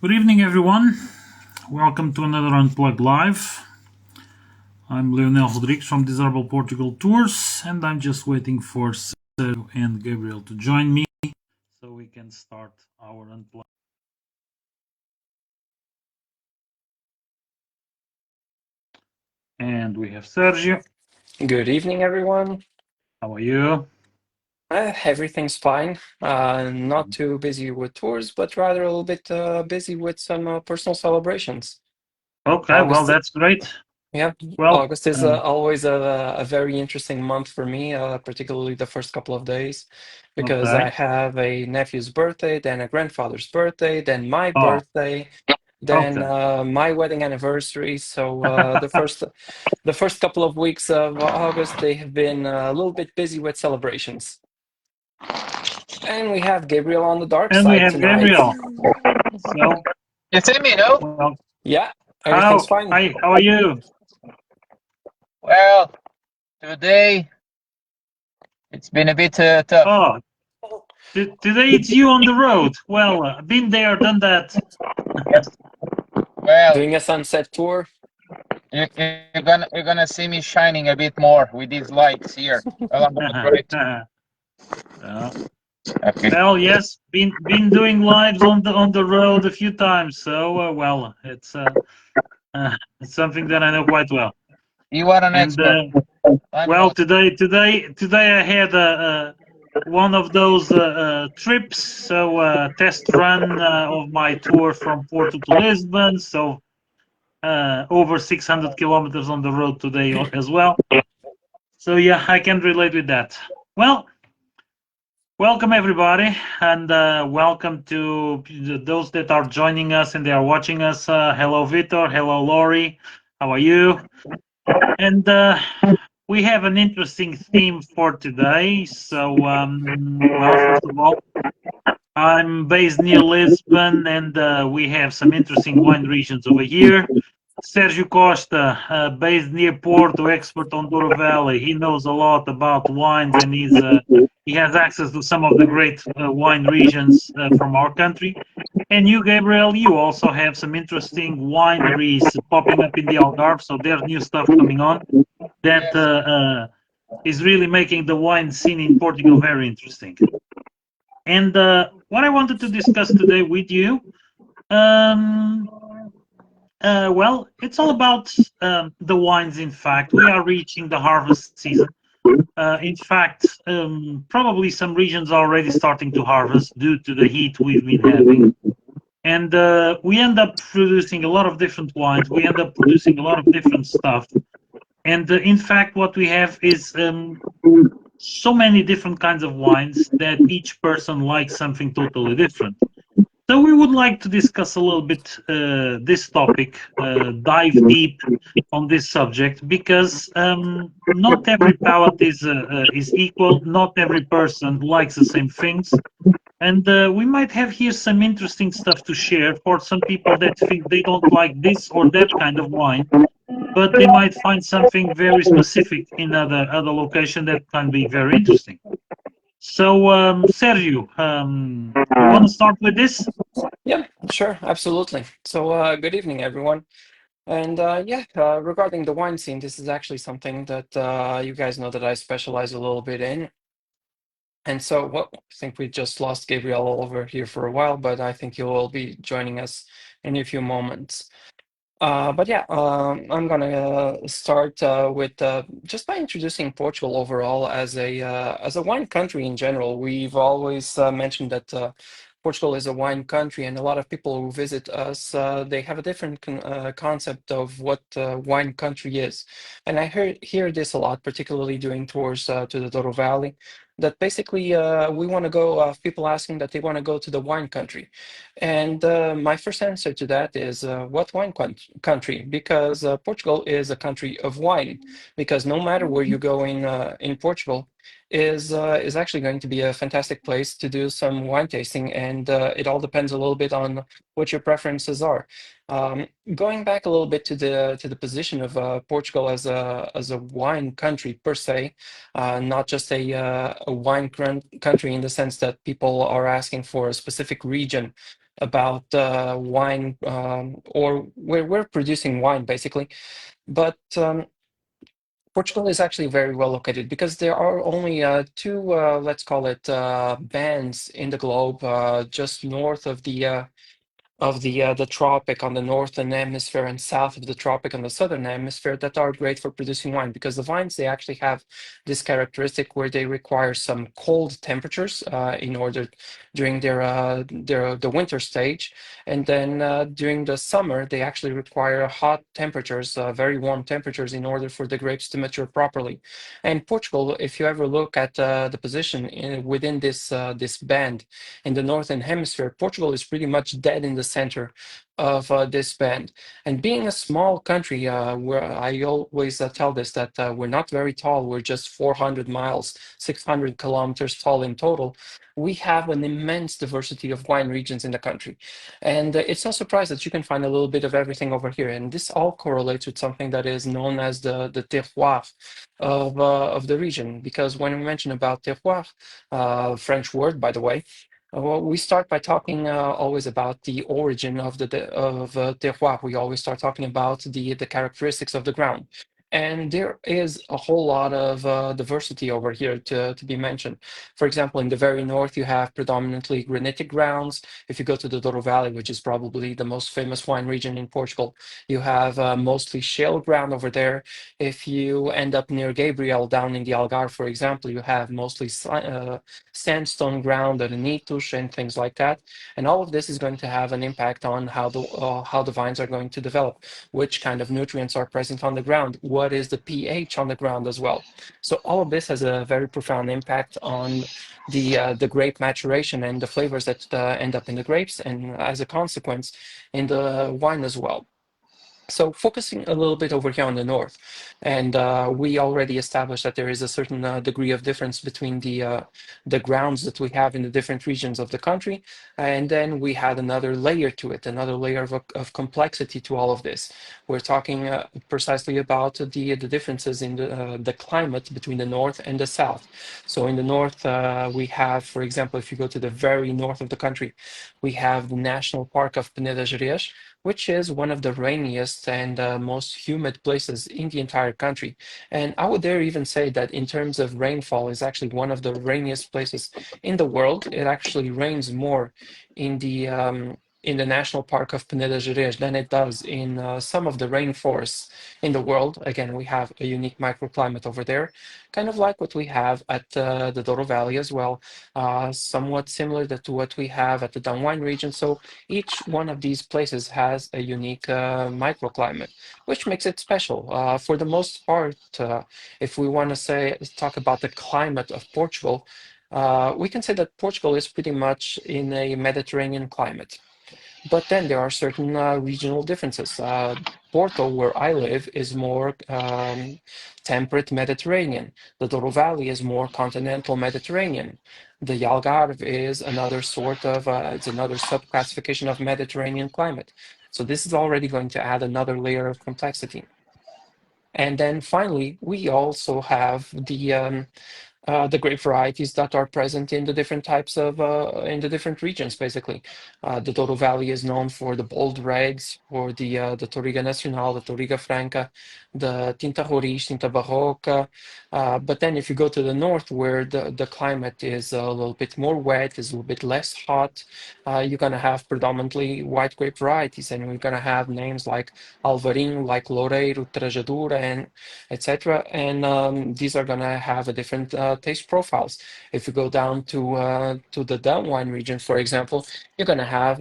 Good evening, everyone. Welcome to another Unplugged Live. I'm Leonel Rodrigues from Desirable Portugal Tours, and I'm just waiting for Sergio and Gabriel to join me so we can start our Unplugged. And we have Sergio. Good evening, everyone. How are you? Everything's fine. Not too busy with tours, but rather a little bit busy with some personal celebrations. Okay, well, August, that's great. yeah, Well, August is always a very interesting month for me, particularly the first couple of days, because I okay. have a nephew's birthday, then a grandfather's birthday, then my Oh, birthday, then okay. my wedding anniversary. So the first couple of weeks of August, they have been a little bit busy with celebrations. And we have Gabriel on the dark And we side have tonight. Gabriel. So, You see me, no? well, Yeah, everything's fine. how are you? Well, today it's been a bit tough. Oh, today it's you on the road. Well, been there, done that. Well, Doing a sunset tour. you're gonna see me shining a bit more with these lights here along the road. Uh, Okay. well, yes, been doing lives on the road a few times. So well, it's something that I know quite well. You are an And expert. I'm well, not. today I had one of those trips. So test run of my tour from Porto to Lisbon. So over 600 kilometers on the road today as well. So yeah, I can relate with that. Well, welcome everybody, and welcome to those that are joining us and they are watching us. Hello, Vitor. Hello, Lori. How are you? And we have an interesting theme for today. So, well, first of all, I'm based near Lisbon, and we have some interesting wine regions over here. Sergio Costa, based near Porto, expert on Douro Valley. He knows a lot about wines, and he has access to some of the great wine regions from our country. And you, Gabriel, you also have some interesting wineries popping up in the Algarve. So there's new stuff coming on that Yes. is really making the wine scene in Portugal very interesting. And what I wanted to discuss today with you, um, well, it's all about the wines. In fact, we are reaching the harvest season. In fact, probably some regions are already starting to harvest due to the heat we've been having. And we end up producing a lot of different wines. We end up producing a lot of different stuff. And in fact, what we have is so many different kinds of wines that each person likes something totally different. So we would like to discuss a little bit this topic, dive deep on this subject, because not every palate is equal. Not every person likes the same things, and we might have here some interesting stuff to share for some people that think they don't like this or that kind of wine, but they might find something very specific in other location that can be very interesting. So, Sergio, you want to start with this? Yeah, sure, absolutely. So, good evening, everyone. And yeah, regarding the wine scene, this is actually something that you guys know that I specialize a little bit in. And so, well, I think we just lost Gabriel over here for a while, but I think he will be joining us in a few moments. But yeah, I'm gonna start with just by introducing Portugal overall as a wine country in general. We've always mentioned that Portugal is a wine country, and a lot of people who visit us they have a different concept of what wine country is. And I hear this a lot, particularly during tours to the Douro Valley. That basically we want to go. People asking that they want to go to the wine country. And my first answer to that is what wine country? Because Portugal is a country of wine. Because no matter where you go in Portugal, is actually going to be a fantastic place to do some wine tasting, and it all depends a little bit on what your preferences are. Um, Going back a little bit to the position of Portugal as a wine country per se, not just a wine country in the sense that people are asking for a specific region about wine, or we're producing wine basically. But Portugal is actually very well located because there are only two, let's call it, bands in the globe, just north of the tropic on the northern hemisphere and south of the tropic on the southern hemisphere, that are great for producing wine, because the vines, they actually have this characteristic where they require some cold temperatures in order during their the winter stage, and then during the summer they actually require hot temperatures, very warm temperatures, in order for the grapes to mature properly. And Portugal, if you ever look at the position within this band in the northern hemisphere, Portugal is pretty much dead in the center of this band. And being a small country, where I always tell this, that we're not very tall, we're just 400 miles, 600 kilometers tall in total. We have an immense diversity of wine regions in the country. And it's no surprise that you can find a little bit of everything over here. And this all correlates with something that is known as the terroir of the region. Because when we mention about terroir, French word, by the way, well, we start by talking always about the origin of the terroir. We always start talking about the characteristics of the ground. And there is a whole lot of diversity over here to be mentioned. For example, in the very north, you have predominantly granitic grounds. If you go to the Douro Valley, which is probably the most famous wine region in Portugal, you have mostly shale ground over there. If you end up near Gabriel, down in the Algarve, for example, you have mostly sandstone ground, granitos, and things like that. And all of this is going to have an impact on how the vines are going to develop, which kind of nutrients are present on the ground, what is the pH on the ground as well. So all of this has a very profound impact on the grape maturation and the flavors that end up in the grapes, and as a consequence, in the wine as well. So focusing a little bit over here on the north, and we already established that there is a certain degree of difference between the grounds that we have in the different regions of the country, and then we had another layer to it, another layer of complexity to all of this. We're talking precisely about the differences in the climate between the north and the south. So in the north, we have, for example, if you go to the very north of the country, we have the National Park of Peneda Gerês, which is one of the rainiest and most humid places in the entire country. And I would dare even say that in terms of rainfall, is actually one of the rainiest places in the world. It actually rains more in the National Park of Peneda Gerês than it does in some of the rainforests in the world. Again, we have a unique microclimate over there, kind of like what we have at the Douro Valley as well, somewhat similar to what we have at the Down Wine region. So each one of these places has a unique microclimate, which makes it special. For the most part, if we want to talk about the climate of Portugal, we can say that Portugal is pretty much in a Mediterranean climate. But then there are certain regional differences. Porto, where I live, is more temperate Mediterranean. The Douro Valley is more continental Mediterranean. The Algarve is another sort of, it's another subclassification of Mediterranean climate. So this is already going to add another layer of complexity. And then finally, we also have the grape varieties that are present in the different types of in the different regions. Basically, the Douro Valley is known for the bold reds, for the Touriga Nacional, the Touriga Franca, the Tinta Roriz, Tinta Barroca. But then, if you go to the north, where the climate is a little bit more wet, is a little bit less hot, you're gonna have predominantly white grape varieties, and we're gonna have names like Alvarinho, like Loureiro, Trajadura, and etc. And these are gonna have a different taste profiles. If you go down to the down wine region, for example, you're gonna have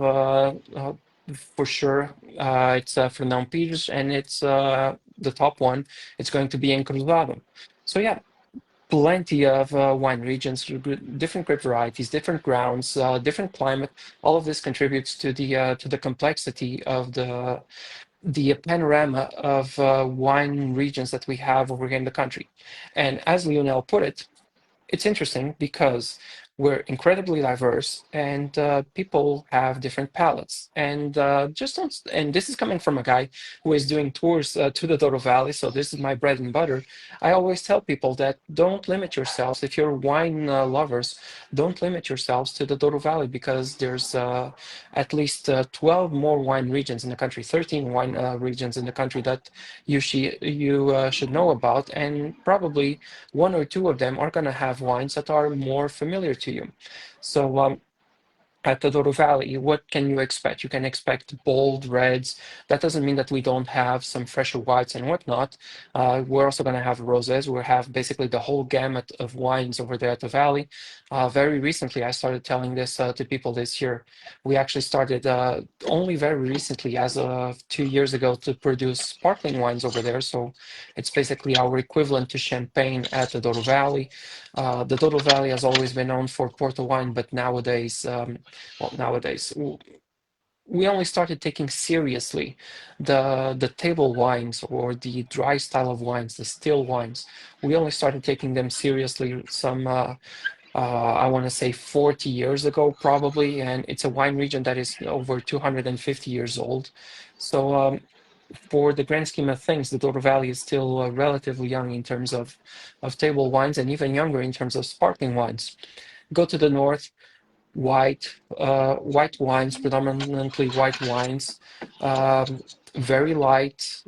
for sure it's Fernão Pires, and it's the top one. It's going to be Encruzado. So yeah, plenty of wine regions, different grape varieties, different grounds, different climate. All of this contributes to the complexity of the panorama of wine regions that we have over here in the country. And as Lionel put it, it's interesting because We're incredibly diverse, and people have different palates. And just don't. And this is coming from a guy who is doing tours to the Douro Valley, so this is my bread and butter. I always tell people that don't limit yourselves. If you're wine lovers, don't limit yourselves to the Douro Valley, because there's at least 12 more wine regions in the country, 13 wine regions in the country that you should know about, and probably one or two of them are going to have wines that are more familiar to you. So at the Douro Valley, what can you expect? You can expect bold reds. That doesn't mean that we don't have some fresher whites and whatnot. We're also going to have rosés. We have basically the whole gamut of wines over there at the valley. Very recently, I started telling this to people this year. We actually started only very recently, as of 2 years ago, to produce sparkling wines over there. So it's basically our equivalent to champagne at the Douro Valley. The Douro Valley has always been known for Porto wine, but nowadays, we only started taking seriously the table wines, or the dry style of wines, the still wines. We only started taking them seriously some I want to say 40 years ago, probably, and it's a wine region that is over 250 years old. So for the grand scheme of things, the Douro Valley is still relatively young in terms of table wines, and even younger in terms of sparkling wines. Go to the north, white wines, predominantly white wines, um, very light,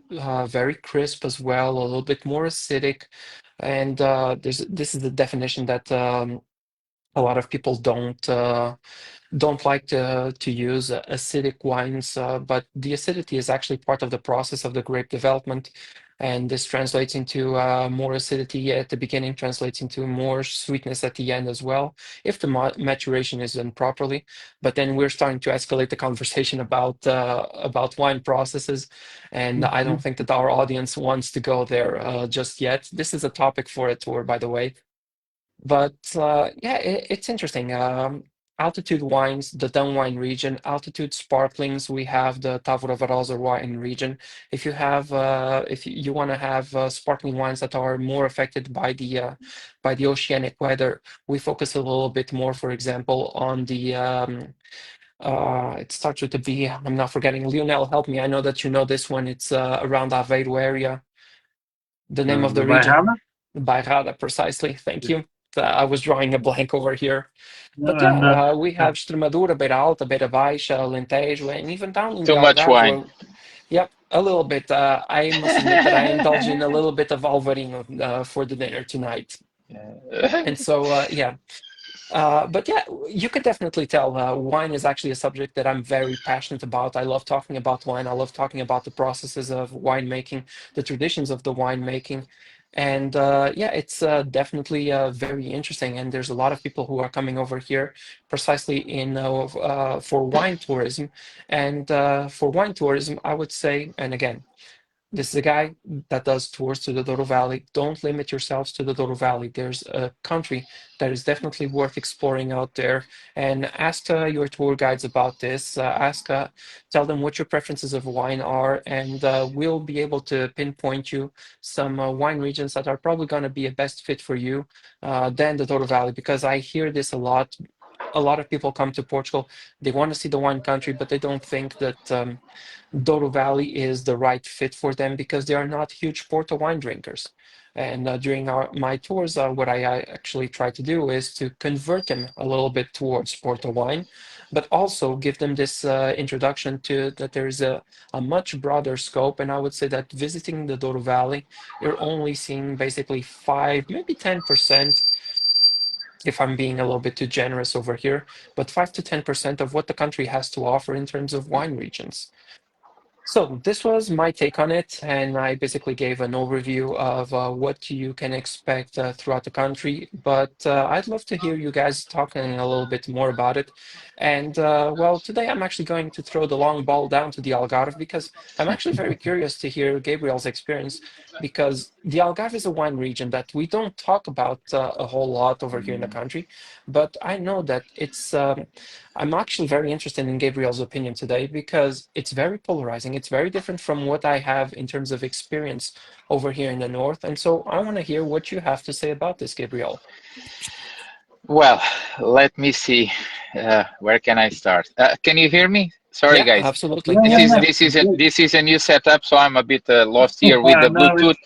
very crisp as well, a little bit more acidic. And this is the definition that a lot of people don't like to use acidic wines, but the acidity is actually part of the process of the grape development. And this translates into more acidity at the beginning, translates into more sweetness at the end as well, if the maturation is done properly. But then we're starting to escalate the conversation about wine processes, and I don't think that our audience wants to go there just yet. This is a topic for a tour, by the way. But yeah, it's interesting. Altitude wines, the Dun wine region, altitude sparklings, we have the Tavora Varosa wine region. If you want to have sparkling wines that are more affected by the oceanic weather, we focus a little bit more, for example, on the it starts with a V. I'm not forgetting. Lionel, help me. I know that you know this one. It's around Aveiro area. The name of The the region. Baihana. Bairrada, precisely. Thank you. I was drawing a blank over here. But And yeah, we have Extremadura, Beira Alta, Beira Baixa, Alentejo, and even down in the Too much Algarve. wine. Yep, a little bit. I must admit that I indulge in a little bit of Alvarinho for the dinner tonight. And so, yeah. But yeah, you could definitely tell wine is actually a subject that I'm very passionate about. I love talking about wine. I love talking about the processes of winemaking, the traditions of the winemaking. And yeah, it's definitely very interesting. And there's a lot of people who are coming over here precisely for wine tourism. And for wine tourism, I would say, and again, this is a guy that does tours to the Douro Valley. Don't limit yourselves to the Douro Valley. There's a country that is definitely worth exploring out there. And ask your tour guides about this. Tell them what your preferences of wine are, and we'll be able to pinpoint you some wine regions that are probably going to be a best fit for you than the Douro Valley, because I hear this a lot. A lot of people come to Portugal. They want to see the wine country, but they don't think that Douro Valley is the right fit for them because they are not huge Porto wine drinkers. And during my tours, what I actually try to do is to convert them a little bit towards Porto wine, but also give them this introduction to that there is a much broader scope. And I would say that visiting the Douro Valley, you're only seeing basically 5, maybe 10%, if I'm being a little bit too generous over here, but 5 to 10% of what the country has to offer in terms of wine regions. So this was my take on it, and I basically gave an overview of what you can expect throughout the country. But I'd love to hear you guys talking a little bit more about it. And well, today I'm actually going to throw the long ball down to the Algarve, because I'm actually very curious to hear Gabriel's experience, because the Algarve is a wine region that we don't talk about a whole lot over here in the country. But I know that I'm actually very interested in Gabriel's opinion today, because it's very polarizing. It's very different from what I have in terms of experience over here in the north. And so I want to hear what you have to say about this, Gabriel. Well, let me see. Where can I start? Can you hear me? Sorry, Yeah, guys. absolutely. Yeah, This yeah, is Yes. yeah. this is a Good. this is a new setup, so I'm a bit lost here with the Now it's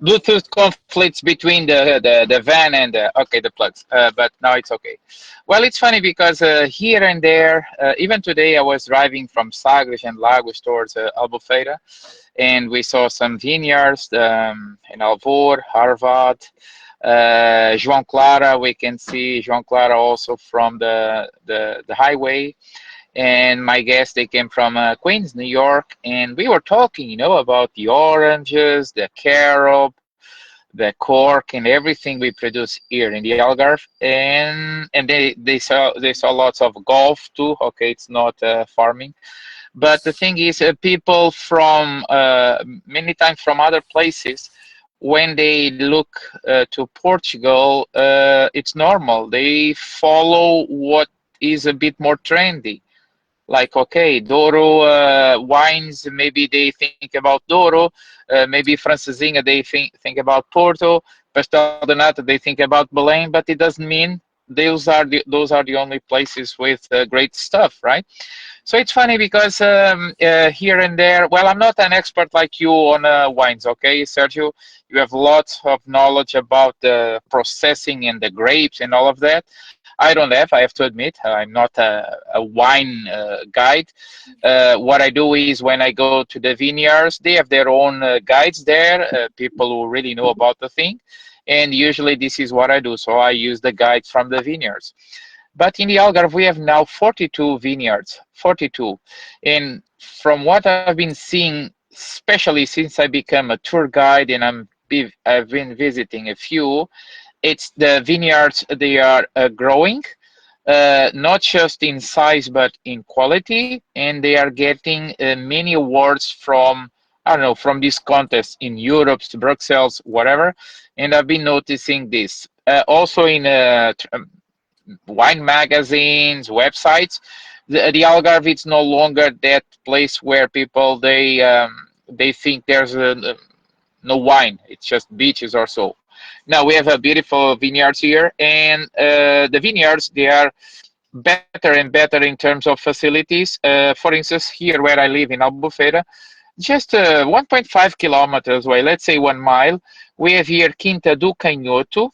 Bluetooth conflicts between the van and okay, the plugs. But now it's okay. Well, it's funny because here and there, even today, I was driving from Sagres and Lagos towards Albufeira, and we saw some vineyards in Alvor, Harvard, João Clara. We can see João Clara also from the highway. And my guests, they came from Queens, New York, and we were talking, about the oranges, the carob, the cork, and everything we produce here in the Algarve. And they saw lots of golf too. Okay, it's not farming, but the thing is, people from many times from other places, when they look to Portugal, it's normal. They follow what is a bit more trendy. Like, okay, Douro wines, maybe they think about Douro, maybe Francesinha, they think about Porto, Pastel de Nata, they think about Belém, but it doesn't mean those are the only places with great stuff, right? So it's funny because here and there, well, I'm not an expert like you on wines, okay, Sergio? You have lots of knowledge about the processing and the grapes and all of that. I don't have, I have to admit, I'm not a wine guide. What I do is when I go to the vineyards, they have their own guides there, people who really know about the thing. And usually this is what I do. So I use the guides from the vineyards. But in the Algarve, we have now 42 vineyards, 42. And from what I've been seeing, especially since I became a tour guide and I've been visiting a few, it's the vineyards, they are growing, not just in size, but in quality. And they are getting many awards from, I don't know, from these contests in Europe, Brussels, whatever. And I've been noticing this. Also in wine magazines, websites. The Algarve it's no longer that place where people they think there's no wine. It's just beaches or so. Now we have a beautiful vineyards here, and the vineyards they are better and better in terms of facilities. For instance, here where I live in Albufeira, just 1.5 kilometers away, let's say 1 mile, we have here Quinta do Canhoto.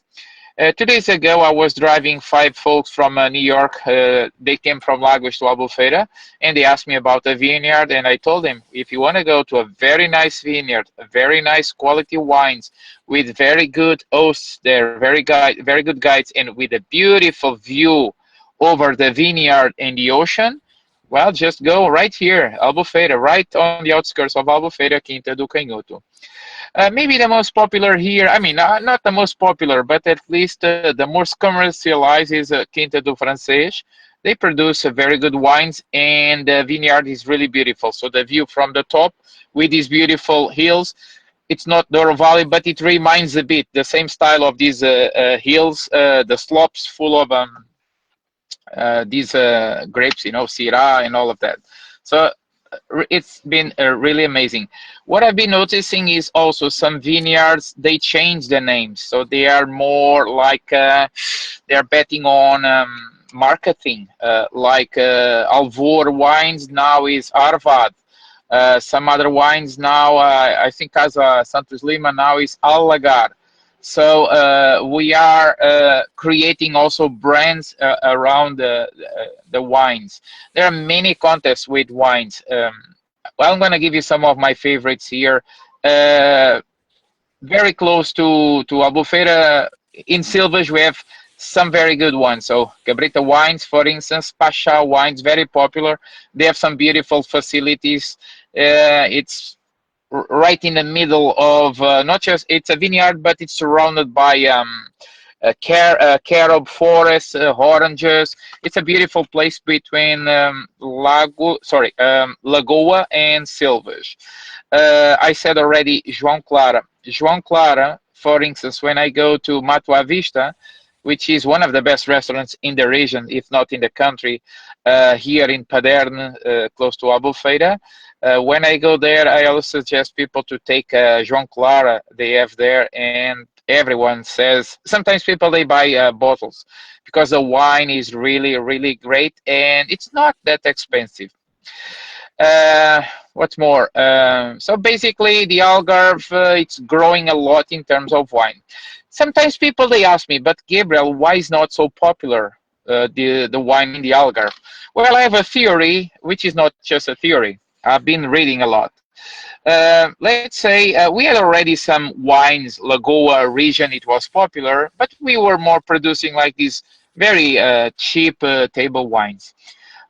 2 days ago, I was driving five folks from New York. They came from Lagos to Albufeira, and they asked me about a vineyard. And I told them, if you want to go to a very nice vineyard, very nice quality wines, with very good hosts there, very good guides, and with a beautiful view over the vineyard and the ocean, well, just go right here, Albufeira, right on the outskirts of Albufeira, Quinta do Canhoto. Maybe the most popular here, I mean, not the most popular, but at least the most commercialized is Quinta do Francês. They produce very good wines, and the vineyard is really beautiful. So the view from the top with these beautiful hills, it's not Douro Valley, but it reminds a bit the same style of these hills, the slopes full of these grapes, Syrah and all of that. So it's been really amazing. What I've been noticing is also some vineyards, they change the names. So they are more like they're betting on marketing, like Alvor wines now is Arvad. Some other wines now, I think Casa Santos Lima now is Allagar. So we are creating also brands around the wines. There are many contests with wines. Well, I'm going to give you some of my favorites here. Uh, Very close to Albufeira, in Silvas, we have some very good ones. So Cabrita Wines, for instance, Pasha Wines, very popular. They have some beautiful facilities. It's right in the middle of not just it's a vineyard, but it's surrounded by carob forest, oranges. It's a beautiful place between Lagoa and Silvas. I said already João Clara. João Clara, for instance, when I go to Matua Vista, which is one of the best restaurants in the region, if not in the country, here in Paderne, close to Albufeira. When I go there, I always suggest people to take João Clara they have there, and everyone says. Sometimes people they buy bottles because the wine is really really great and it's not that expensive. Uh, what's more? So basically, the Algarve it's growing a lot in terms of wine. Sometimes people they ask me, but Gabriel, why is not so popular the wine in the Algarve? Well, I have a theory, which is not just a theory. I've been reading a lot. Let's say we had already some wines, Lagoa region, it was popular, but we were more producing like these very cheap table wines.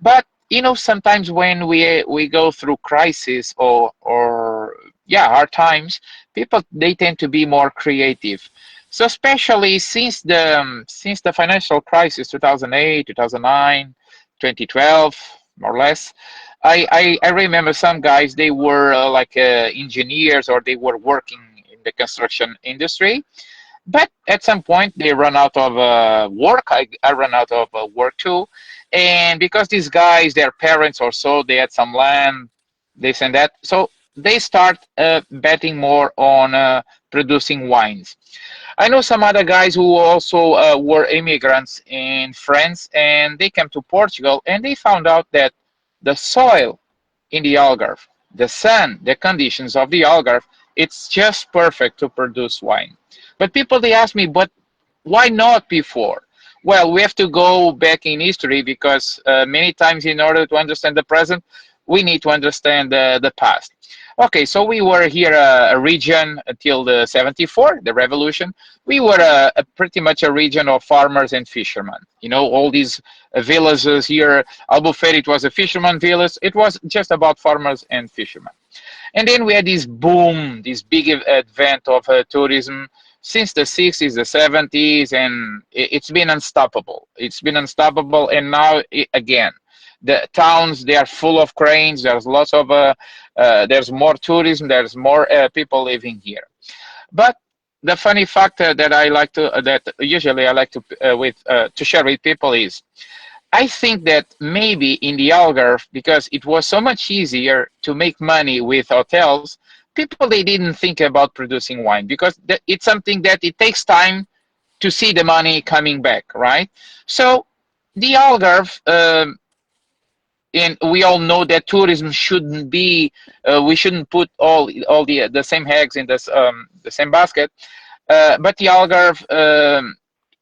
But sometimes when we go through crisis or yeah, hard times, people they tend to be more creative. So especially since the financial crisis 2008, 2009, 2012, more or less, I remember some guys they were like engineers or they were working in the construction industry, but at some point they run out of work. I run out of work too, and because these guys their parents or so they had some land, this and that, so they start betting more on producing wines. I know some other guys who also were immigrants in France and they came to Portugal and they found out that the soil in the Algarve, the sun, the conditions of the Algarve, it's just perfect to produce wine. But people they ask me, but why not before? Well, we have to go back in history because many times in order to understand the present, we need to understand the past. Okay, so we were here a region until the 74, the revolution. We were pretty much a region of farmers and fishermen. All these villages here. Albufeira, it was a fisherman village. It was just about farmers and fishermen. And then we had this boom, this big advent of tourism since the 60s, the 70s, and it's been unstoppable. It's been unstoppable, and now again, the towns they are full of cranes. There's lots of there's more tourism. There's more people living here. But the funny factor that I like to that usually I like to to share with people is I think that maybe in the Algarve, because it was so much easier to make money with hotels, people they didn't think about producing wine because it's something that it takes time to see the money coming back, right? So the Algarve, and we all know that tourism shouldn't be, we shouldn't put all the same eggs in the same basket. But the Algarve,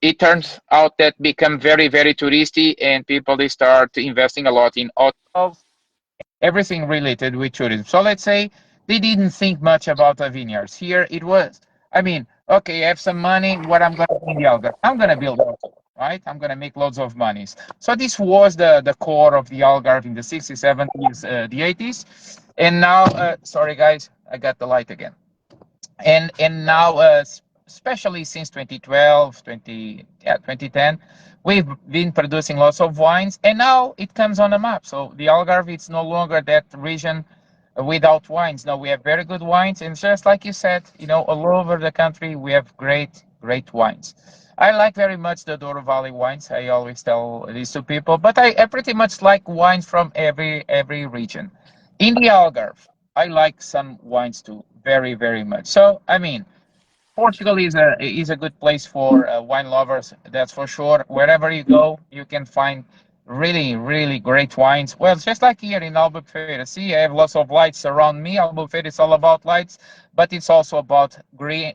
it turns out that become very, very touristy, and people they start investing a lot in hotels, everything related with tourism. So let's say they didn't think much about the vineyards. Here it was. I mean, okay, I have some money. What I'm going to do in the Algarve? I'm going to build a hotel, right? I'm going to make loads of money. So this was the core of the Algarve in the 60s, 70s, the 80s. And now, sorry guys, I got the light again. And now especially since 2012 2010 we've been producing lots of wines and now it comes on the map. So the Algarve it's no longer that region without wines. Now we have very good wines, and just like you said, all over the country we have great wines. I like very much the Douro Valley wines. I always tell this to people, but I pretty much like wines from every region. In the Algarve I like some wines too, very much. So I mean, Portugal is a good place for wine lovers. That's for sure. Wherever you go, you can find really great wines. Well, just like here in Albufeira. See, I have lots of lights around me. Albufeira is all about lights, but it's also about great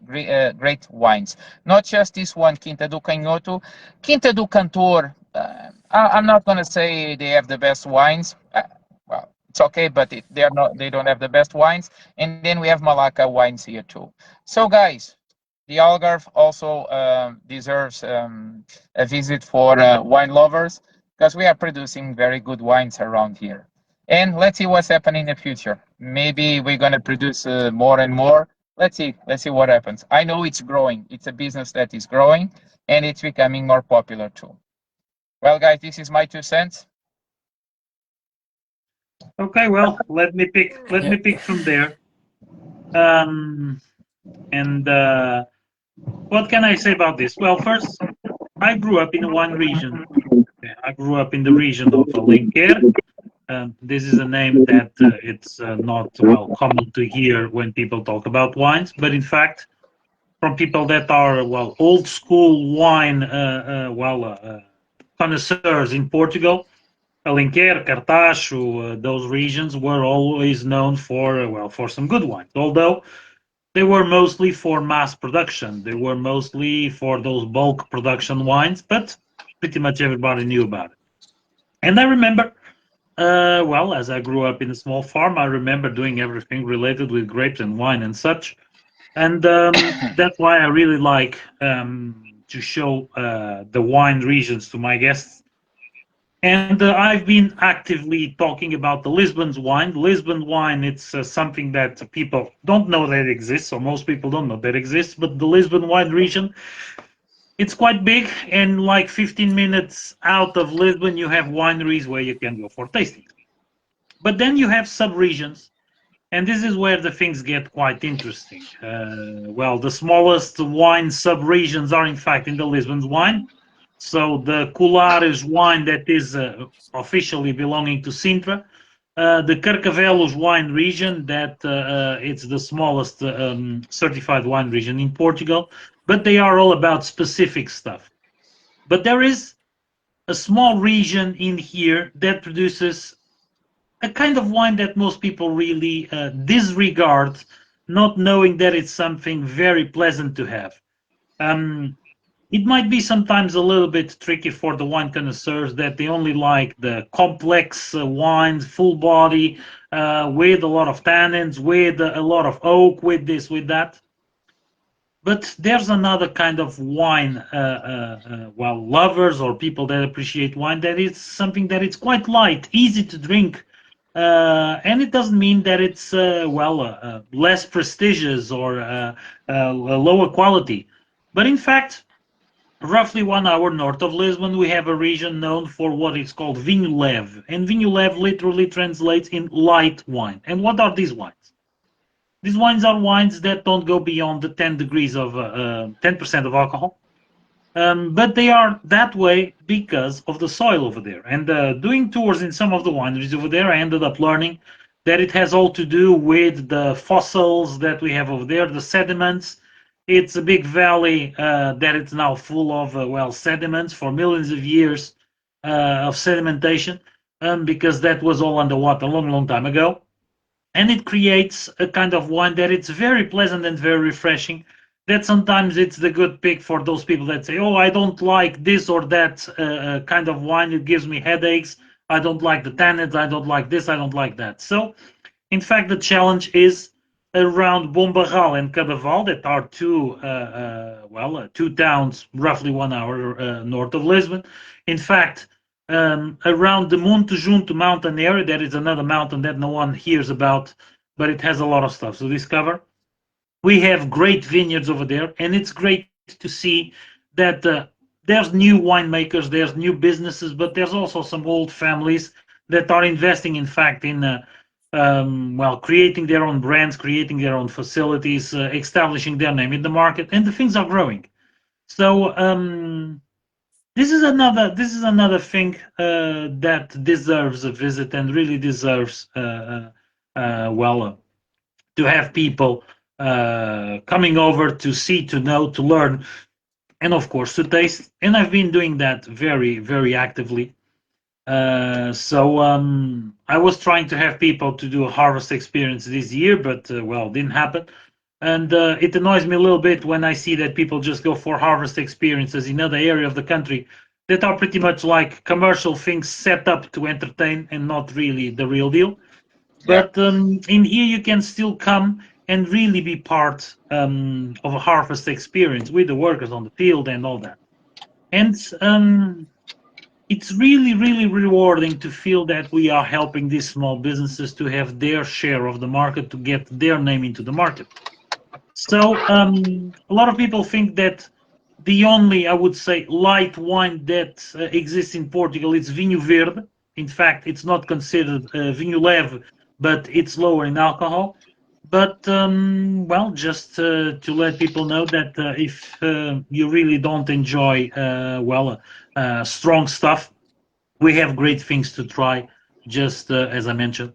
wines. Not just this one, Quinta do Canhoto, Quinta do Cantor. I'm not gonna say they have the best wines. Well, it's okay, but they are not. They don't have the best wines. And then we have Malacca wines here too. So, guys, the Algarve also deserves a visit for wine lovers because we are producing very good wines around here. And let's see what's happening in the future. Maybe we're going to produce more and more. Let's see. Let's see what happens. I know it's growing. It's a business that is growing and it's becoming more popular too. Well, guys, this is my 2 cents. Okay, well, let me pick from there. Um, and what can I say about this? Well, first, I grew up in one region. I grew up in the region of Alenquer. This is a name that it's not well common to hear when people talk about wines, but in fact, from people that are old school wine connoisseurs in Portugal. Alenquer, Cartacho, those regions were always known for for some good wines. Although they were mostly for mass production, they were mostly for those bulk production wines, but pretty much everybody knew about it. And I remember, as I grew up in a small farm, I remember doing everything related with grapes and wine and such. And that's why I really like to show the wine regions to my guests. And I've been actively talking about the Lisbon's wine. Lisbon wine, it's something that people don't know that exists, or most people don't know that exists. But the Lisbon wine region, it's quite big, and like 15 minutes out of Lisbon, you have wineries where you can go for tasting. But then you have sub-regions, and this is where the things get quite interesting. The smallest wine sub-regions are in fact in the Lisbon's wine. So the Colares wine that is officially belonging to Sintra, the Carcavelos wine region that it's the smallest certified wine region in Portugal, but they are all about specific stuff. But there is a small region in here that produces a kind of wine that most people really disregard, not knowing that it's something very pleasant to have. Um, it might be sometimes a little bit tricky for the wine connoisseurs that they only like the complex wines, full body, with a lot of tannins, with a lot of oak, with this, with that. But there's another kind of wine, lovers or people that appreciate wine, that is something that it's quite light, easy to drink, and it doesn't mean that it's less prestigious or lower quality. But in fact, roughly 1 hour north of Lisbon, we have a region known for what is called vinho leve, and vinho leve literally translates in light wine. And what are these wines? These wines are wines that don't go beyond the 10 degrees of 10% of alcohol. But they are that way because of the soil over there. And doing tours in some of the wineries over there, I ended up learning that it has all to do with the fossils that we have over there, the sediments. It's a big valley that it's now full of sediments for millions of years of sedimentation, because that was all underwater a long, long time ago. And it creates a kind of wine that it's very pleasant and very refreshing. That sometimes it's the good pick for those people that say, oh, I don't like this or that kind of wine, it gives me headaches, I don't like the tannins, I don't like this, I don't like that. So in fact the challenge is around Bombarral and Cadaval, that are two towns roughly 1 hour north of Lisbon. In fact, around the Monte Junto mountain area, there is another mountain that no one hears about, but it has a lot of stuff to discover. We have great vineyards over there, and it's great to see that there's new winemakers, there's new businesses, but there's also some old families that are investing, in fact, in creating their own brands, creating their own facilities, establishing their name in the market, and the things are growing. So this is another thing that deserves a visit and really deserves to have people coming over to see, to know, to learn, and of course to taste. And I've been doing that very, very actively. I was trying to have people to do a harvest experience this year, but didn't happen. And it annoys me a little bit when I see that people just go for harvest experiences in other area of the country that are pretty much like commercial things set up to entertain and not really the real deal. Yeah. But in here you can still come and really be part of a harvest experience with the workers on the field and all that. And it's really, really rewarding to feel that we are helping these small businesses to have their share of the market, to get their name into the market. So a lot of people think that the only, I would say, light wine that exists in Portugal is Vinho Verde. In fact, it's not considered Vinho Leve, but it's lower in alcohol. But just to let people know that if you really don't enjoy strong stuff, we have great things to try. Just as I mentioned,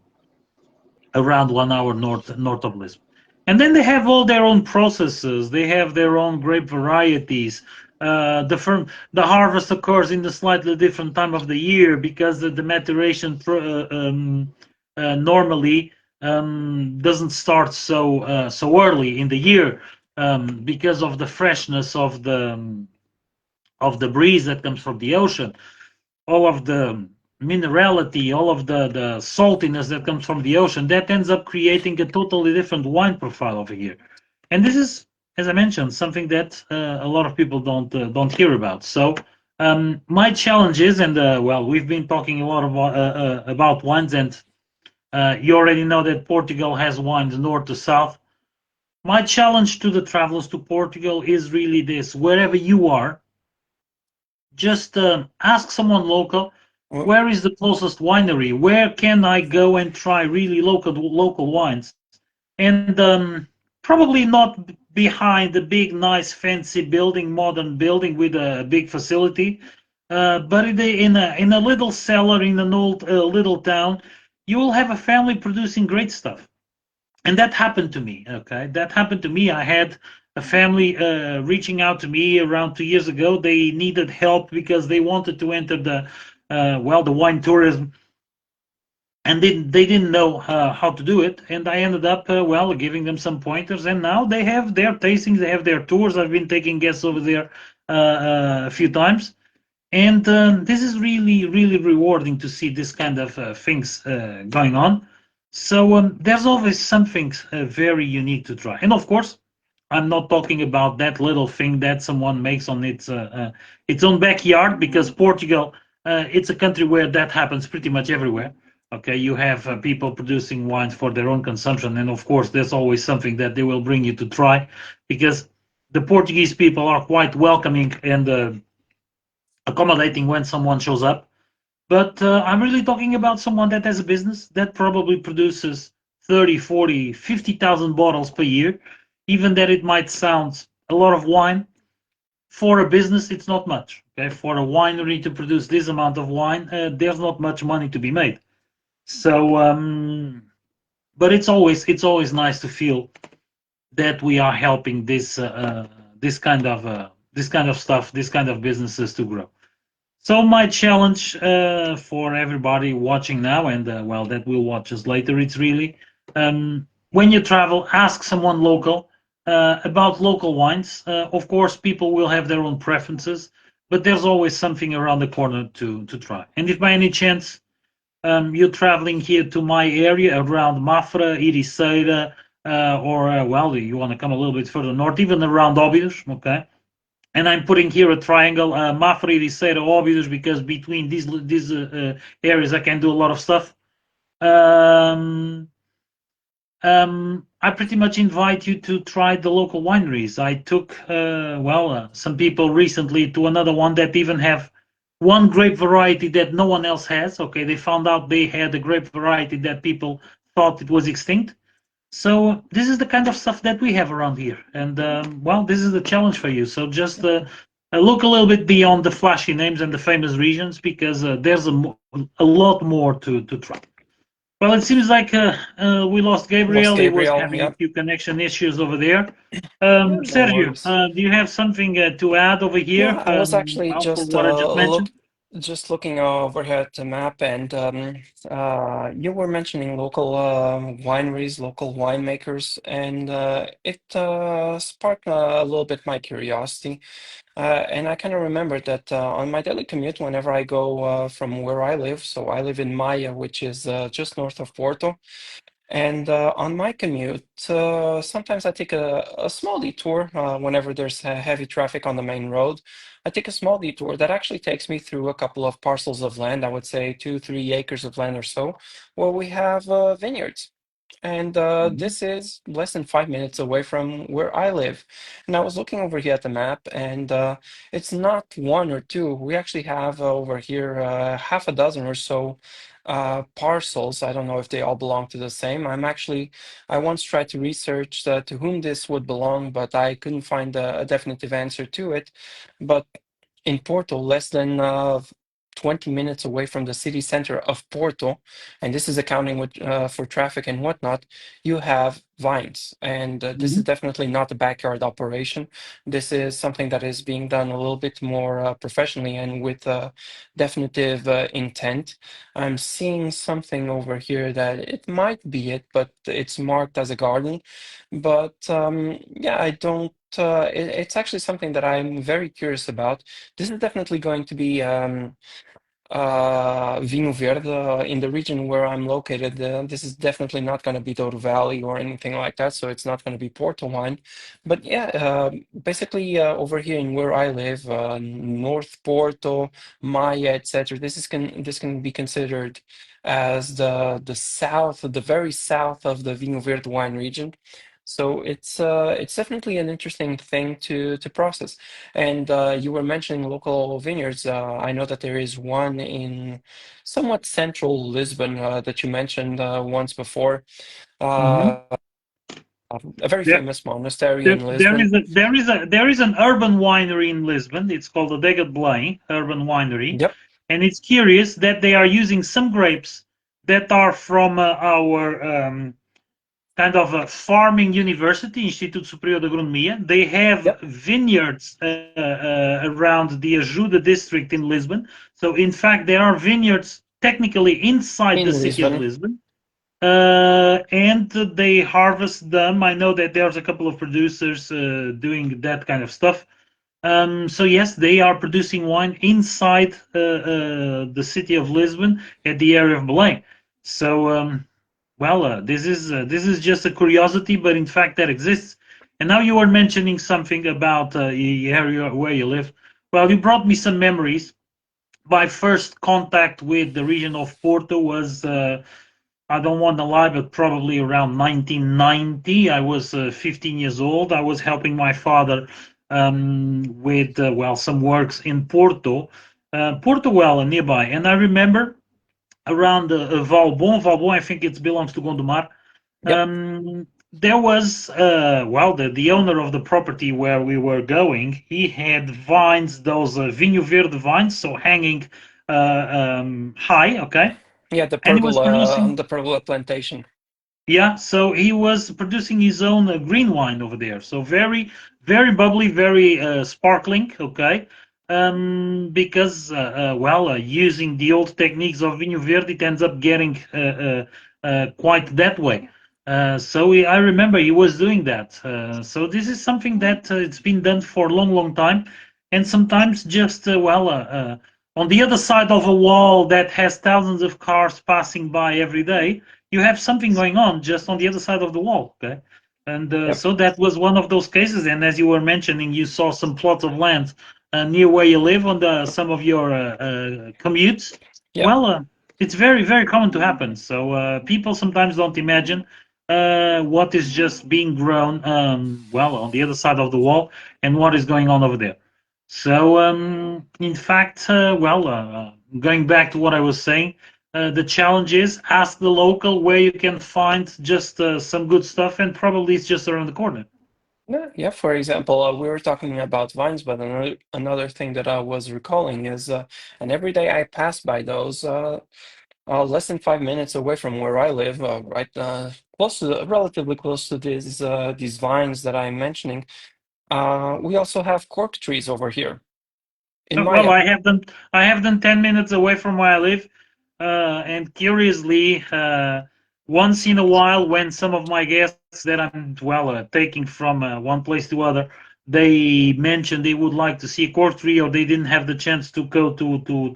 around 1 hour north of Lisbon. And then they have all their own processes. They have their own grape varieties. The harvest occurs in a slightly different time of the year because the maturation normally doesn't start so early in the year because of the freshness of the breeze that comes from the ocean, all of the minerality, all of the saltiness that comes from the ocean, that ends up creating a totally different wine profile over here. And this is, as I mentioned, something that a lot of people don't hear about. So my challenge is, and well, we've been talking a lot about wines, and you already know that Portugal has wines north to south. My challenge to the travelers to Portugal is really this: wherever you are, just ask someone local, Well, where is the closest winery? Where can I go and try really local wines? And probably not behind a big, nice, fancy building, modern building with a big facility, but in a little cellar in an old little town, you will have a family producing great stuff. And that happened to me. Okay, that happened to me. I had a family reaching out to me around 2 years ago. They needed help because they wanted to enter the wine tourism, and they didn't know how to do it. And I ended up giving them some pointers, and now they have their tastings, they have their tours. I've been taking guests over there a few times, and this is really rewarding to see this kind of things going on. So there's always something very unique to try. And of course, I'm not talking about that little thing that someone makes on its own backyard, because Portugal, it's a country where that happens pretty much everywhere. Okay, you have people producing wines for their own consumption, and of course, there's always something that they will bring you to try, because the Portuguese people are quite welcoming and accommodating when someone shows up. But I'm really talking about someone that has a business that probably produces 30, 40, 50,000 bottles per year. Even that it might sound a lot of wine, for a business, it's not much. Okay, for a winery to produce this amount of wine, there's not much money to be made. So, but it's always nice to feel that we are helping this kind of stuff, this kind of businesses to grow. So my challenge for everybody watching now, and that will watch us later, it's really when you travel, ask someone local about local wines. Of course, people will have their own preferences, but there's always something around the corner to try. And if by any chance you're traveling here to my area around Mafra, Ericeira, or you want to come a little bit further north, even around Óbidos, okay? And I'm putting here a triangle, Mafra, Ericeira, Óbidos, because between these areas I can do a lot of stuff. I pretty much invite you to try the local wineries. I took some people recently to another one that even have one grape variety that no one else has. Okay, they found out they had a grape variety that people thought it was extinct. So this is the kind of stuff that we have around here, and this is the challenge for you. So just look a little bit beyond the flashy names and the famous regions, because there's a lot more to try. Well, it seems like we lost lost Gabriel. He was Gabriel. having a Yeah. few connection issues over there. Yeah, no Sergio, worries. do you have something to add over here? Yeah, I was actually For just what I just mentioned? looking over here at the map, and you were mentioning local wineries, local winemakers, and it sparked a little bit my curiosity. And I kind of remember that on my daily commute, whenever I go from where I live, so I live in Maia, which is just north of Porto. And on my commute, sometimes I take a small detour whenever there's heavy traffic on the main road. I take a small detour that actually takes me through a couple of parcels of land, I would say 2, 3 acres of land or so, where we have vineyards. And Mhm. this is less than 5 minutes away from where I live. And I was looking over here at the map, and it's not one or two. We actually have over here half a dozen or so parcels. I don't know if they all belong to the same. I once tried to research to whom this would belong, but I couldn't find a definitive answer to it. But in Porto, less than 20 minutes away from the city center of Porto, and this is accounting with for traffic and whatnot, you have vines. And this is Mhm. definitely not a backyard operation. This is something that is being done a little bit more professionally and with definitive intent. I'm seeing something over here that it might be it, but it's marked as a garden. But yeah, I don't. It's actually something that I'm very curious about. This is definitely going to be Vinho Verde in the region where I'm located. This is definitely not going to be Douro Valley or anything like that, so it's not going to be Porto wine. But yeah, basically over here in where I live, North Porto, Maia, etc. This can be considered as the south, the very south of the Vinho Verde wine region. So it's definitely an interesting thing to process. And you were mentioning local vineyards. I know that there is one in somewhat central Lisbon that you mentioned once before. Mhm. Uh, a very There, famous monastery there, in there Lisbon. is a there is an urban winery in Lisbon. It's called the Degat Blay Urban Winery, Yep, and it's curious that they are using some grapes that are from our kind of a farming university, Instituto Superior de Agronomia. They have yep, vineyards around the Ajuda district in Lisbon. So, in fact, there are vineyards technically inside the in city of Lisbon. Lisbon. And they harvest them. I know that there's a couple of producers doing that kind of stuff. So yes, they are producing wine inside the city of Lisbon at the area of Belém. So well, this is just a curiosity, but in fact that exists. And now you were mentioning something about the area where you live. Well, you brought me some memories. My first contact with the region of Porto was I don't want to lie, but probably around 1990. I was 15 years old. I was helping my father with well some works in Porto, Portugal nearby. And I remember around Valbon. Valbon, I think it belongs to Gondomar. Yep, There was well the owner of the property where we were going. He had vines, those Vinho Verde vines, so hanging high, okay, yeah, and he was producing. the pergola plantation. Yeah, so he was producing his own green wine over there. So very, very bubbly, very sparkling. Okay, because well, using the old techniques of Vinho Verde, it ends up getting quite that way. I remember he was doing that. So this is something that it's been done for a long, long time, and sometimes just on the other side of a wall that has thousands of cars passing by every day you have something going on just on the other side of the wall. Okay. And Yep, so that was one of those cases. And as you were mentioning, you saw some plots of land near where you live on some of your commutes. yep, Well, it's very, very common to happen. So people sometimes don't imagine what is just being grown, well, on the other side of the wall and what is going on over there. So, in fact, going back to what I was saying, the challenge is ask the local where you can find just some good stuff, and probably it's just around the corner. yeah, yeah. For example, we were talking about vines, but another thing that I was recalling is, and every day I pass by those. Less than 5 minutes away from where I live, right, close to relatively close to these vines that I'm mentioning. We also have cork trees over here in Well, Maya. I have them 10 minutes away from where I live, and curiously, once in a while, when some of my guests that I'm taking from one place to other, they mention they would like to see a cork tree, or they didn't have the chance to go to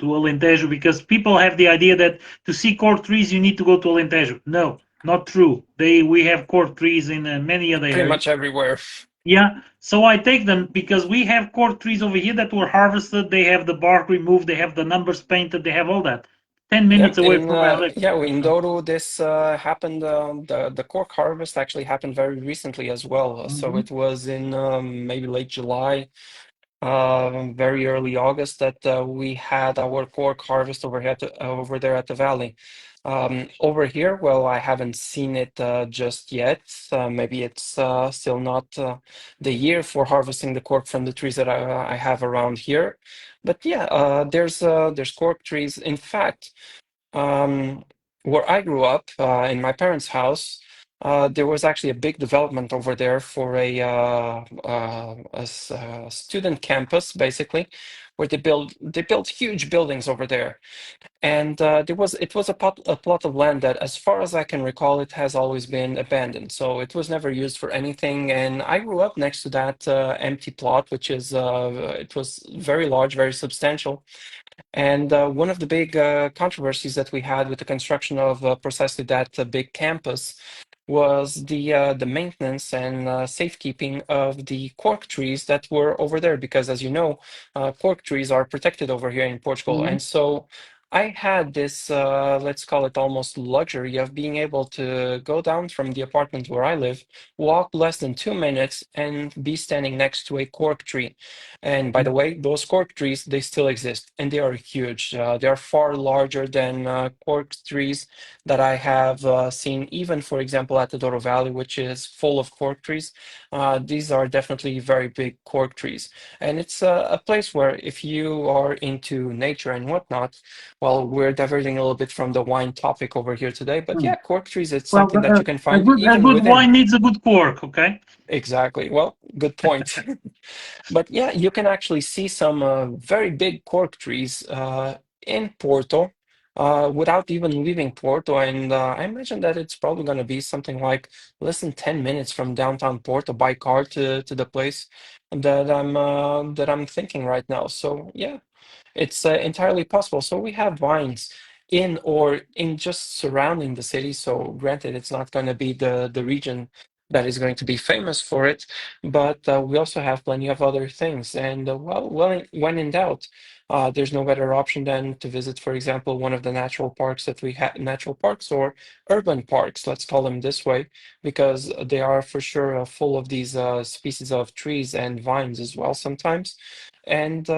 Alentejo because people have the idea that to see cork trees you need to go to Alentejo. No, not true. They we have cork trees in many other Pretty areas. much everywhere. Yeah, so I take them because we have cork trees over here that were harvested. They have the bark removed. They have the numbers painted. They have all that. 10 minutes Yep, away in from where I live. in So, Douro, this happened. The cork harvest actually happened very recently as well. So mhm. it was in maybe late July, very early August that we had our cork harvest over there at the valley. Over here, well, I haven't seen it just yet. Maybe it's still not the year for harvesting the cork from the trees that I have around here. But yeah, there's cork trees. In fact, um, where I grew up, in my parents' house, there was actually a big development over there for a student campus, basically, where they built huge buildings over there. And it was a plot of land that, as far as I can recall, it has always been abandoned. So it was never used for anything. And I grew up next to that empty plot, which is it was very large, very substantial. And one of the big controversies that we had with the construction of precisely that big campus was the maintenance and safekeeping of the cork trees that were over there. Because, as you know, cork trees are protected over here in Portugal. Mhm. And so I had this, let's call it almost luxury of being able to go down from the apartment where I live, walk less than 2 minutes, and be standing next to a cork tree. And by the way, those cork trees, they still exist and they are huge. They are far larger than cork trees that I have seen, even, for example, at the Douro Valley, which is full of cork trees. These are definitely very big cork trees. And it's a place where, if you are into nature and whatnot, well, we're diverting a little bit from the wine topic over here today, but Mm. yeah, cork trees, it's Well, something that you can a find good even within. wine needs a good cork. Okay. Exactly. Well, good point. But yeah, you can actually see some very big cork trees in Porto without even leaving Porto. And I imagine that it's probably going to be something like less than 10 minutes from downtown Porto by car to the place that I'm thinking right now. So yeah, it's entirely possible. So we have vines in or in just surrounding the city. So granted, it's not going to be the region that is going to be famous for it, but we also have plenty of other things. And when in doubt, there's no better option than to visit, for example, one of the natural parks that we have, natural parks or urban parks, let's call them this way, because they are for sure full of these species of trees and vines as well sometimes. And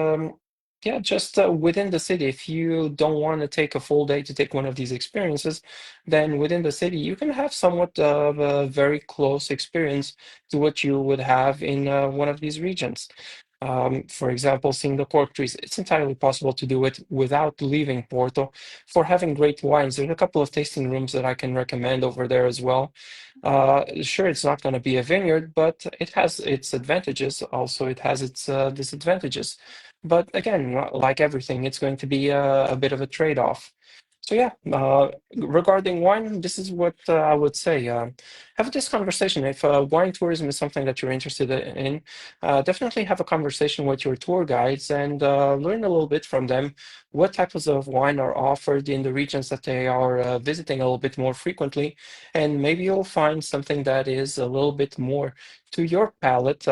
yeah, just within the city, if you don't want to take a full day to take one of these experiences, then within the city, you can have somewhat of a very close experience to what you would have in one of these regions. For example, seeing the cork trees, it's entirely possible to do it without leaving Porto. For having great wines, there's a couple of tasting rooms that I can recommend over there as well. Sure, it's not going to be a vineyard, but it has its advantages. Also, it has its disadvantages. But again, like everything, it's going to be a bit of a trade-off. So yeah, regarding wine, this is what I would say. Have this conversation. If wine tourism is something that you're interested in, definitely have a conversation with your tour guides and learn a little bit from them. What types of wine are offered in the regions that they are visiting a little bit more frequently, and maybe you'll find something that is a little bit more to your palate,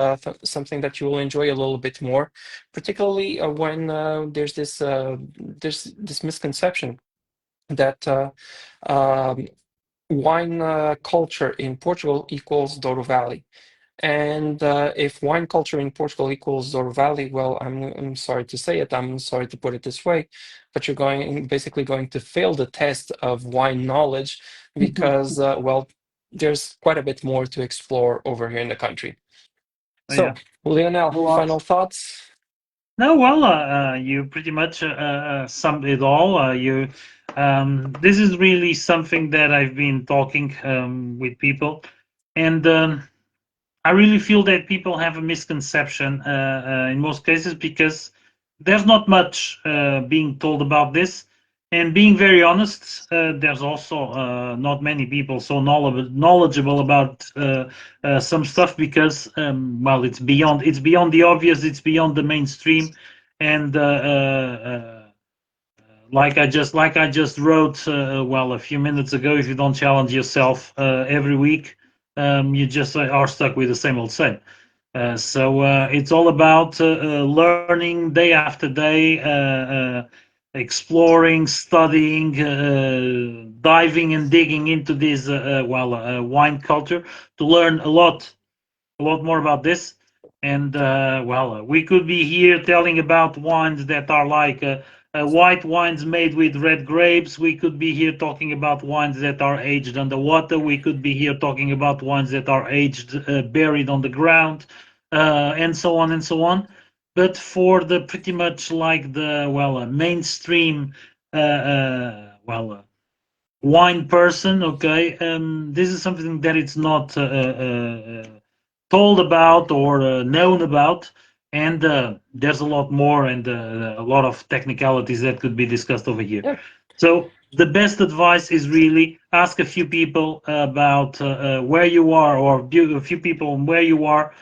something that you will enjoy a little bit more, particularly when there's this misconception that um, wine culture in Portugal equals Douro Valley. And if wine culture in Portugal equals Douro Valley, well, I'm sorry to say it, I'm sorry to put it this way, but you're basically going to fail the test of wine knowledge because, well, there's quite a bit more to explore over here in the country. Yeah, So, Lionel, a lot. final thoughts? No, well, you pretty much summed it all. This is really something that I've been talking with people, and I really feel that people have a misconception in most cases because there's not much being told about this. And being very honest, there's also not many people so knowledgeable about some stuff because, well, it's beyond the obvious, it's beyond the mainstream, and like I just wrote well a few minutes ago, if you don't challenge yourself every week, you just are stuck with the same old same. So it's all about learning day after day, exploring, studying, diving and digging into this wine culture to learn a lot more about this. And well, we could be here telling about wines that are like white wines made with red grapes. We could be here talking about wines that are aged underwater. We could be here talking about wines that are aged buried on the ground, and so on and so on. But for the pretty much like the mainstream wine person, okay, this is something that it's not told about or known about, and there's a lot more and a lot of technicalities that could be discussed over here. Yeah. So the best advice is really ask a few people about where you are, or a few people where you are.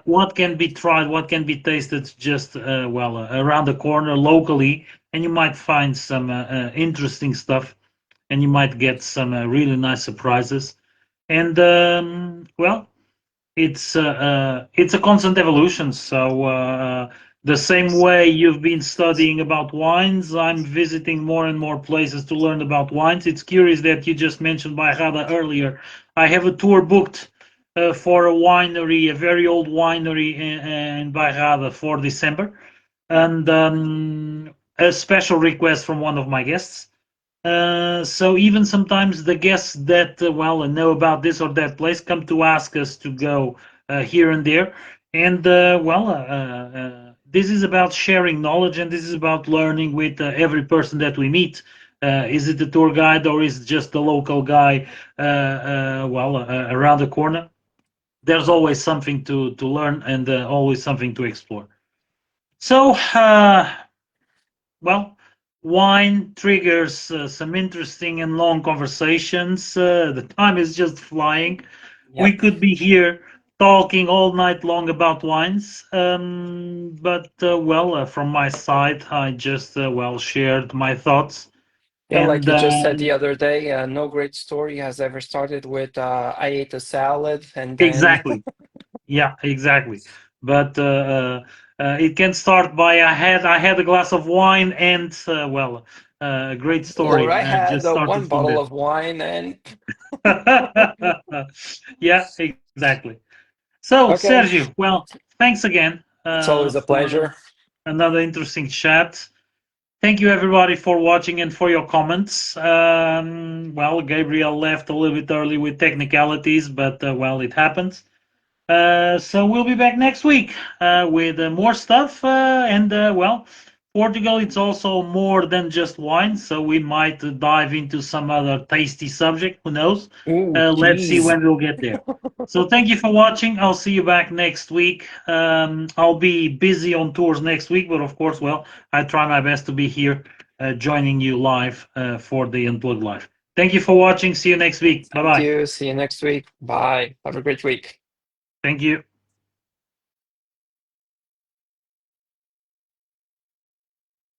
What can be tried, what can be tasted just around the corner locally, and you might find some interesting stuff, and you might get some really nice surprises. And it's a constant evolution. So the same way you've been studying about wines, I'm visiting more and more places to learn about wines. It's curious that you just mentioned Bairrada earlier. I have a tour booked for a winery, a very old winery in Bairrada for December, and a special request from one of my guests. So even sometimes the guests that know about this or that place come to ask us to go here and there, and this is about sharing knowledge, and this is about learning with every person that we meet. Is it the tour guide or is it just the local guy around the corner? There's always something to learn and always something to explore. So well, wine triggers some interesting and long conversations. The time is just flying. We Yep. could be here talking all night long about wines. But from my side, I just shared my thoughts. Yeah, like And you just said the other day, no great story has ever started with I ate a salad and then exactly, yeah, exactly. But it can start by I had a glass of wine, and a great or story I had just started one from bottle there. of wine and Yeah, exactly. So, okay, Sergio, well, thanks again it's always a for pleasure. another interesting chat. Thank you, everybody, for watching and for your comments. Gabriel left a little bit early with technicalities, but it happens. So we'll be back next week with more stuff. Portugal, it's also more than just wine, so we might dive into some other tasty subject. Who knows? Ooh, Let's see cheese. when we'll get there. So thank you for watching. I'll see you back next week. I'll be busy on tours next week, but of course, I try my best to be here joining you live for the Unplugged Live. Thank you for watching. See you next week. Bye Thank bye. you. See you next week. Bye. Have a great week. Thank you.